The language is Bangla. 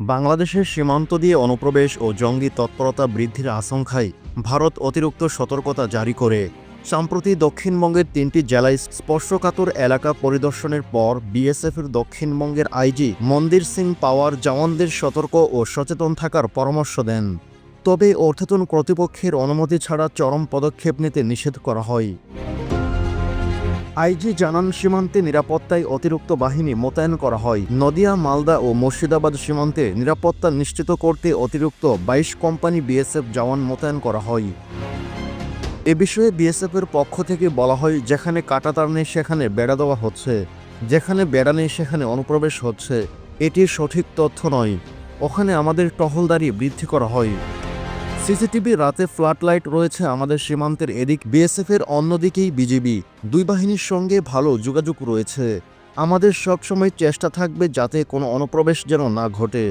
বাংলাদেশের সীমান্ত দিয়ে অনুপ্রবেশ ও জঙ্গি তৎপরতা বৃদ্ধির আশঙ্কায় ভারত অতিরিক্ত সতর্কতা জারি করে সম্প্রতি দক্ষিণবঙ্গের ৩টি জেলায় স্পর্শকাতর এলাকা পরিদর্শনের পর বিএসএফের দক্ষিণবঙ্গের আইজি মন্দির সিং পাওয়ার জওয়ানদের সতর্ক ও সচেতন থাকার পরামর্শ দেন। তবে ঊর্ধ্বতন কর্তৃপক্ষের অনুমতি ছাড়া চরম পদক্ষেপ নিতে নিষেধ করা হয়। আইজি জানান, সীমান্তে নিরাপত্তায় অতিরিক্ত বাহিনী মোতায়েন করা হয়। নদিয়া, মালদা ও মুর্শিদাবাদ সীমান্তে নিরাপত্তা নিশ্চিত করতে অতিরিক্ত ২২ কোম্পানি বিএসএফ জওয়ান মোতায়েন করা হয়। এ বিষয়ে বিএসএফের পক্ষ থেকে বলা হয়, যেখানে কাঁটাতার নেই সেখানে বেড়া দেওয়া হচ্ছে, যেখানে বেড়া নেই সেখানে অনুপ্রবেশ হচ্ছে, এটি সঠিক তথ্য নয়। ওখানে আমাদের টহলদারি বৃদ্ধি করা হয়। সিসিটিভি, রাতে ফ্লাড লাইট রয়েছে আমাদের সীমান্তের এদিক, বিএসএফের অন্যদিকেই বিজিবি। দুই বাহিনীর সঙ্গে ভালো যোগাযোগ রয়েছে। আমাদের সবসময় চেষ্টা থাকবে যাতে কোনো অনুপ্রবেশ যেন না ঘটে।